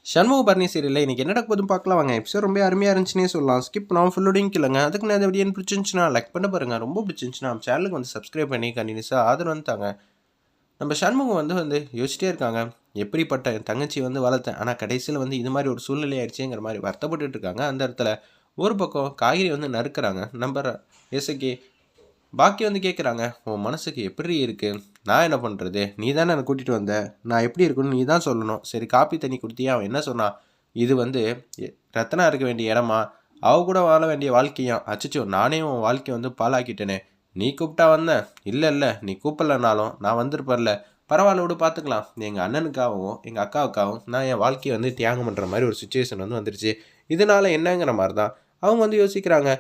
சண்முகபரணி சீரியலில் இன்றைக்கி என்ன நடக்க போதும் பார்க்கலாம் வாங்க. எபிசோட் ரொம்ப அருமையாக இருந்துச்சுன்னே சொல்லலாம். ஸ்கிப் நான் ஃபுல்லோடையும் கேளுங்க. அதுக்கு நான் வீடியோ பிடிச்சிருந்துச்சுன்னா லைக் பண்ண பாருங்கள். ரொம்ப பிடிச்சிருந்துச்சுன்னா நம்ம சேனலுக்கு வந்து சப்ஸ்கிரைப் பண்ணி கண்டினியூஸாக ஆதரவு வந்துட்டாங்க. நம்ம சண்முகம் வந்து யோசிச்சிட்டே இருக்காங்க. எப்படிப்பட்ட என் தங்கச்சி வந்து வளர்த்தேன், ஆனால் கடைசியில் வந்து இது மாதிரி ஒரு சூழ்நிலை ஆயிடுச்சுங்கிற மாதிரி வருத்தப்பட்டு இருக்காங்க. அந்த இடத்துல ஒரு பக்கம் காய்கறி வந்து நறுக்கிறாங்க. நம்ம இசைக்கு பாக்கி வந்து கேட்குறாங்க, உன் மனசுக்கு எப்படி இருக்குது, நான் என்ன பண்ணுறது, நீ தானே என்னை கூட்டிகிட்டு வந்த, நான் எப்படி இருக்குன்னு நீ தான் சொல்லணும். சரி காப்பி தண்ணி கொடுத்தியா? அவன் என்ன சொன்னான், இது வந்து ரத்தனா இருக்க வேண்டிய இடமா, அவ கூட வாழ வேண்டிய வாழ்க்கையா, அச்சச்சோ நானே உன் வாழ்க்கையை வந்து பாலாக்கிட்டேனே, நீ கூப்பிட்டா வந்தேன், இல்லை நீ கூப்பிடலனாலும் நான் வந்திருப்பேன்ல, பரவாயில்ல விடு பார்த்துக்கலாம், எங்கள் அண்ணனுக்காகவும் எங்கள் அக்காவுக்காகவும் நான் என் வாழ்க்கையை வந்து தியாகம் பண்ணுற மாதிரி ஒரு சுச்சுவேஷன் வந்து வந்துருச்சு, இதனால் என்னங்கிற மாதிரி தான் அவங்க வந்து யோசிக்கிறாங்க.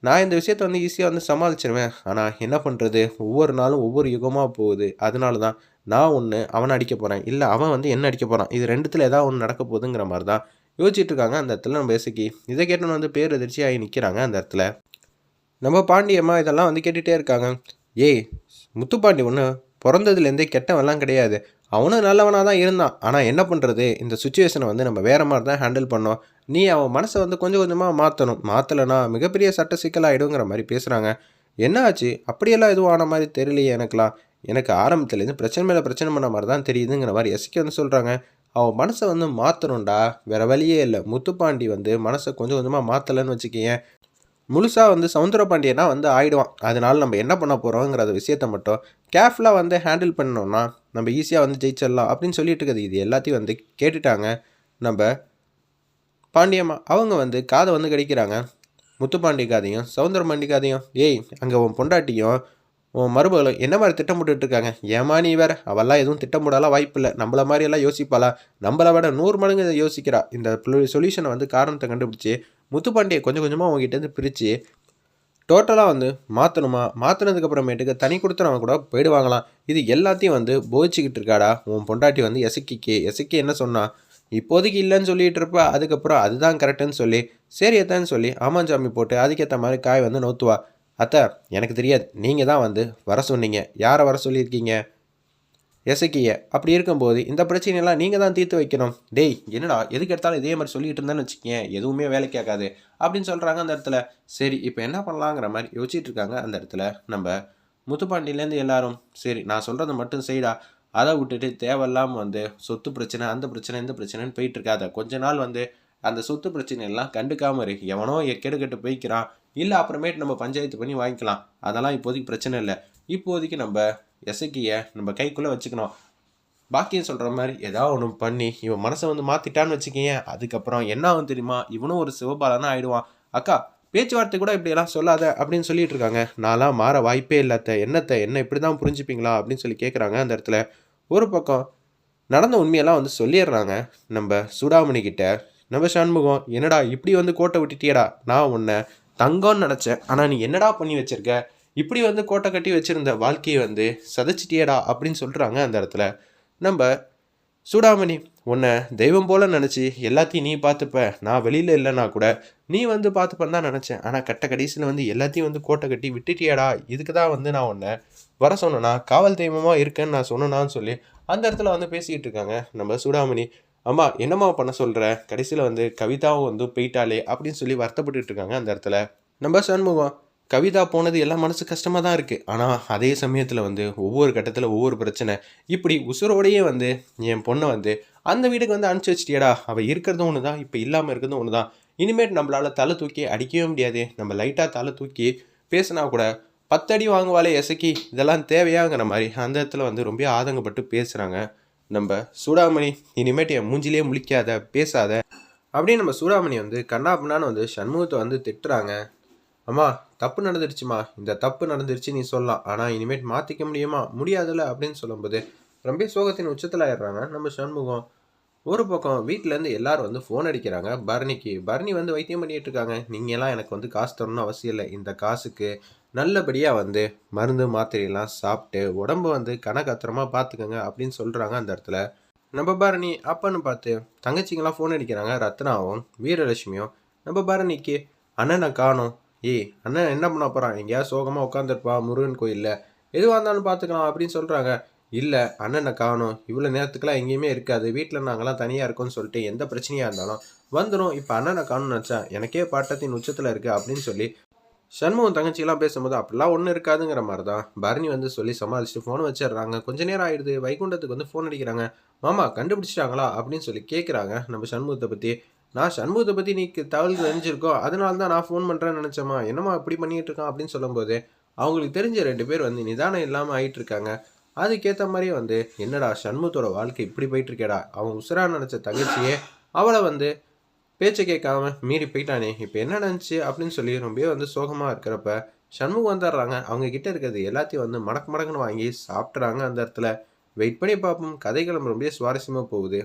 நான் இந்த விஷயத்த வந்து ஈஸியாக வந்து சமாளிச்சிருவேன். ஆனால் என்ன பண்ணுறது, ஒவ்வொரு நாளும் ஒவ்வொரு யுகமாக போகுது. அதனால தான் நான் ஒன்று அவனை அடிக்க போகிறேன், இல்லை அவன் வந்து என்ன அடிக்க போகிறான், இது ரெண்டுத்தில் ஏதாவது ஒன்று நடக்க போகுதுங்கிற மாதிரி தான் யோசிச்சுட்டு இருக்காங்க. அந்த இடத்துல நம்ம இசைக்கு இதை கேட்டோன்னு வந்து பேர் எதிர்ச்சியாகி நிற்கிறாங்க. அந்த இடத்துல நம்ம பாண்டியம்மா இதெல்லாம் வந்து கேட்டுகிட்டே இருக்காங்க. ஏய் முத்துப்பாண்டி ஒன்று பிறந்ததுலேருந்தே கெட்டவெல்லாம் கிடையாது, அவனும் நல்லவனாக தான் இருந்தான். ஆனால் என்ன பண்ணுறது, இந்த சுச்சுவேஷனை வந்து நம்ம வேறு மாதிரி தான் ஹேண்டில் பண்ணோம். நீ அவன் மனசை வந்து கொஞ்சம் கொஞ்சமாக மாற்றணும், மாற்றலைன்னா மிகப்பெரிய சட்ட சிக்கலாகிடுங்கிற மாதிரி பேசுகிறாங்க. என்ன ஆச்சு, அப்படியெல்லாம் எதுவும் ஆன மாதிரி தெரியலையே எனக்குலாம், எனக்கு ஆரம்பத்துலேருந்து பிரச்சனை மேலே பிரச்சனை பண்ண மாதிரி தான் தெரியுதுங்கிற மாதிரி எஸ்கே வந்து சொல்கிறாங்க. அவன் மனசை வந்து மாற்றணும்டா, வேறு வழியே இல்லை. முத்துப்பாண்டி வந்து மனசை கொஞ்சம் கொஞ்சமாக மாற்றலைன்னு வச்சுக்கேன், முழுசாக வந்து சவுந்தரபாண்டியனா வந்து ஆயிடுவான். அதனால் நம்ம என்ன பண்ண போகிறோங்கிற விஷயத்த மட்டும் கேர்ஃபுல்லாக வந்து ஹேண்டில் பண்ணோம்னா நம்ம ஈஸியாக வந்து ஜெயிச்சிடலாம் அப்படின்னு சொல்லிட்டு இருக்குது. இது எல்லாத்தையும் வந்து கேட்டுட்டாங்க நம்ம பாண்டியம்மா. அவங்க வந்து காதை வந்து கடிக்கிறாங்க. முத்துப்பாண்டி காதையும் சவுந்தரபாண்டி காதையும். ஏய் அங்கே உன் பொண்டாட்டியும் உன் மருமகளும் என்ன மாதிரி திட்டமிட்டு இருக்காங்க, ஏமா நீ வேற, அவெல்லாம் எதுவும் திட்டமிடலாம் வாய்ப்பு இல்லை, நம்மள மாதிரியெல்லாம் யோசிப்பாளா, நம்மளை விட 100 மடங்கு இதை யோசிக்கிறா. இந்த சொல்யூஷனை வந்து காரணத்தை கண்டுபிடிச்சி முத்துப்பாண்டியை கொஞ்சம் கொஞ்சமாக உங்ககிட்டேருந்து பிரித்து டோட்டலாக வந்து மாற்றணுமா, மாற்றினதுக்கப்புறமேட்டுக்கு தனி கொடுத்துறவங்க கூட போயிடுவாங்களாம். இது எல்லாத்தையும் வந்து போதிச்சுக்கிட்டு இருக்காடா உன் பொண்டாட்டி வந்து எசக்கி என்ன சொன்னா, இப்போதைக்கு இல்லைன்னு சொல்லிகிட்டு இருப்ப, அதுக்கப்புறம் அதுதான் கரெக்டுன்னு சொல்லி சரி எத்தான்னு சொல்லி ஆமாஞ்சாமி போட்டு அதுக்கேற்ற மாதிரி காய் வந்து நோத்துவா. அத்தை எனக்கு தெரியாது, நீங்கள் தான் வந்து வர சொன்னீங்க, யாரை வர சொல்லியிருக்கீங்க, எசக்கிய. அப்படி இருக்கும்போது இந்த பிரச்சனையெல்லாம் நீங்கள் தான் தீர்த்து வைக்கணும். டேய் என்னடா எதுக்கு எடுத்தாலும் இதே மாதிரி சொல்லிட்டு இருந்தேன்னு வச்சுக்கேன், எதுவுமே வேலை கேட்காது அப்படின்னு சொல்கிறாங்க. அந்த இடத்துல சரி இப்போ என்ன பண்ணலாங்கிற மாதிரி யோசிச்சுட்டு இருக்காங்க. அந்த இடத்துல நம்ம முத்துப்பாண்டியிலேருந்து எல்லாரும் சரி நான் சொல்கிறத மட்டும் செய்டா, அதை விட்டுட்டு தேவையில்லாமல் வந்து சொத்து பிரச்சனை அந்த பிரச்சனை இந்த பிரச்சனைன்னு போயிட்டு இருக்காத, கொஞ்ச நாள் வந்து அந்த சொத்து பிரச்சனையெல்லாம் கண்டுக்காமல் இரு, எவனோ கெடுக்கட்டு போய்க்கிறான், இல்லை அப்புறமேட்டு நம்ம பஞ்சாயத்து பண்ணி வாங்கிக்கலாம், அதெல்லாம் இப்போதைக்கு பிரச்சனை இல்லை, இப்போதைக்கு நம்ம எசக்கியை நம்ம கைக்குள்ளே வச்சுக்கணும். பாக்கியம் சொல்கிற மாதிரி ஏதாவது ஒன்று பண்ணி இவன் மனசை வந்து மாற்றிட்டான்னு வச்சுக்கேன், அதுக்கப்புறம் என்ன ஆகும் தெரியுமா, இவனும் ஒரு சிவபாலனா ஆகிடுவான். அக்கா பேச்சுவார்த்தை கூட இப்படியெல்லாம் சொல்லாத அப்படின்னு சொல்லிட்டு இருக்காங்க. நான்லாம் மாற வாய்ப்பே இல்லாத, என்ன இப்படி தான் புரிஞ்சுப்பீங்களா அப்படின்னு சொல்லி கேட்குறாங்க. அந்த இடத்துல ஒரு பக்கம் நடந்த உண்மையெல்லாம் வந்து சொல்லிடுறாங்க நம்ம சூடாமணி கிட்ட. நம்ம சண்முகம், என்னடா இப்படி வந்து கோட்டை விட்டுட்டியடா, நான் உன்னை தங்கம்னு நினச்சேன், ஆனால் நீ என்னடா பண்ணி வச்சிருக்க, இப்படி வந்து கோட்டை கட்டி வச்சுருந்த வாழ்க்கையை வந்து சதைச்சிட்டியடா அப்படின்னு சொல்கிறாங்க. அந்த இடத்துல நம்ம சூடாமணி, உன்னை தெய்வம் போல் நினச்சி எல்லாத்தையும் நீ பார்த்துப்ப, நான் வெளியில் இல்லைன்னா கூட நீ வந்து பார்த்துப்பேன்னு தான் நினச்சேன், ஆனால் கடைசியில் வந்து எல்லாத்தையும் வந்து கோட்டை கட்டி விட்டுட்டியாடா, இதுக்கு தான் வந்து நான் உன்னை வர சொன்னேன்னா, காவல் தெய்வமாக இருக்கேன்னு நான் சொன்னேனான்னு சொல்லி அந்த இடத்துல வந்து பேசிக்கிட்டு இருக்காங்க நம்ம சூடாமணி. அம்மா என்னம்மா பண்ண சொல்கிற, கடைசியில் வந்து கவிதாவும் வந்து போயிட்டாலே அப்படின்னு சொல்லி வருத்தப்பட்டு இருக்காங்க. அந்த இடத்துல நம்ம சண்முகம், கவிதா போனது எல்லாம் மனசு கஷ்டமாக தான் இருக்குது, ஆனால் அதே சமயத்தில் வந்து ஒவ்வொரு கட்டத்தில் ஒவ்வொரு பிரச்சனை, இப்படி உசுரோடையே வந்து என் பொண்ணை வந்து அந்த வீட்டுக்கு வந்து அனுப்பிச்சி வச்சிட்டியடா, அவள் இருக்கிறதும் ஒன்று தான், இப்போ இல்லாமல் இருக்கிறதும் ஒன்று தான், இனிமேட் நம்மளால் தலை தூக்கி அடிக்கவே முடியாது, நம்ம லைட்டாக தலை தூக்கி பேசினா கூட 10 அடி வாங்குவாளே எசக்கி, இதெல்லாம் தேவையாங்கிற மாதிரி அந்த இடத்துல வந்து ரொம்ப ஆதங்கப்பட்டு பேசுகிறாங்க நம்ம சூடாமணி. இனிமேட்டு என் மூஞ்சிலே முழிக்காத, பேசாத அப்படின்னு நம்ம சூடாமணி வந்து கண்ணாப்புனான்னு வந்து சண்முகத்தை வந்து திட்டுறாங்க. அம்மா தப்பு நடந்துருச்சுமா, இந்த தப்பு நடந்துருச்சு நீ சொல்லலாம், ஆனால் இனிமேட் மாற்றிக்க முடியுமா, முடியாதுல்ல அப்படின்னு சொல்லும்போது ரொம்ப சோகத்தின் உச்சத்தில் ஆயிடுறாங்க நம்ம சண்முகம். ஒரு பக்கம் வீட்டிலேருந்து எல்லாரும் வந்து ஃபோன் அடிக்கிறாங்க பரணிக்கு. பரணி வந்து வைத்தியம் பண்ணிகிட்டு இருக்காங்க. நீங்கள்லாம் எனக்கு வந்து காசு தரணும்னு அவசியம் இல்லை, இந்த காசுக்கு நல்லபடியாக வந்து மருந்து மாத்திரையெல்லாம் சாப்பிட்டு உடம்பு வந்து கனகாத்திரமாக பார்த்துக்கோங்க அப்படின்னு சொல்கிறாங்க. அந்த இடத்துல நம்ம பரணி அப்பன்னு பார்த்து தங்கச்சிங்கெல்லாம் ஃபோன் அடிக்கிறாங்க. ரத்னாவும் வீரலட்சுமியும் நம்ம பரணிக்கு அண்ணனை காணும், ஏய் அண்ணன் என்ன பண்ண போகிறான், எங்கேயாவது சோகமாக உட்காந்துருப்பா முருகன் கோயிலில், எதுவாக இருந்தாலும் பார்த்துக்கலாம் அப்படின்னு சொல்கிறாங்க. இல்ல அண்ணன காணோம். இவ்வளோ நேரத்துக்குலாம் எங்கேயுமே இருக்காது. வீட்ல நாங்கலாம் தனியா இருக்கோம்னு சொல்லிட்டு எந்த பிரச்சனையா இருந்தாலும் வந்துரும். இப்ப அண்ணன காணோம்னு நெனச்சா எனக்கே பாட்டத்தின் உச்சத்துல இருக்கு அப்படின்னு சொல்லி சண்முகம் தங்கச்சிலாம் பேசும்போது, அப்படிலாம் ஒண்ணும் இருக்காதுங்கிற மாரி தான் பரணி வந்து சொல்லி சமாளிச்சுட்டு ஃபோன வச்சுடுறாங்க. கொஞ்ச நேரம் ஆயிடுது. வைகுண்டத்துக்கு வந்து ஃபோன் அடிக்கிறாங்க. "மாமா கண்டுபிடிச்சுட்டாங்களா?" அப்படின்னு சொல்லி கேட்குறாங்க நம்ம சண்முகத்த பத்தி. "நான் சண்முகத்த பத்தி நீ தகவல் தெரிஞ்சிருக்கோம். அதனால தான் நான் ஃபோன் பண்றேன்னு நெனச்சேம்மா. என்னம்மா இப்படி பண்ணிட்டு இருக்கான்?" அப்படின்னு சொல்லும்போது, அவங்களுக்கு தெரிஞ்ச 2 பேர் வந்து நிதானம் இல்லாம ஆயிட்டு இருக்காங்க. அதுக்கேத்த மாரியே வந்து, "என்னடா சண்முகத்தோட வாழ்க்கை இப்படி போயிட்டு இருக்கேடா. அவன் உசுரா நெனச்ச தங்கச்சியே, அவள வந்து பேச்ச கேட்காம மீறி போயிட்டானே! இப்ப என்ன நடந்துச்சு? அப்படின்னு சொல்லி ரொம்பவே வந்து சோகமா இருக்கிறப்ப, சண்முகம் வந்துடுறாங்க. அவங்க கிட்ட இருக்கிறது எல்லாத்தையும் வந்து மடக்கு மடக்குன்னு வாங்கி சாப்பிட்றாங்க அந்த இடத்துல. வெயிட் பண்ணி பார்ப்போம். கதைக்களம் ரொம்பவே சுவாரஸ்யமா போகுது.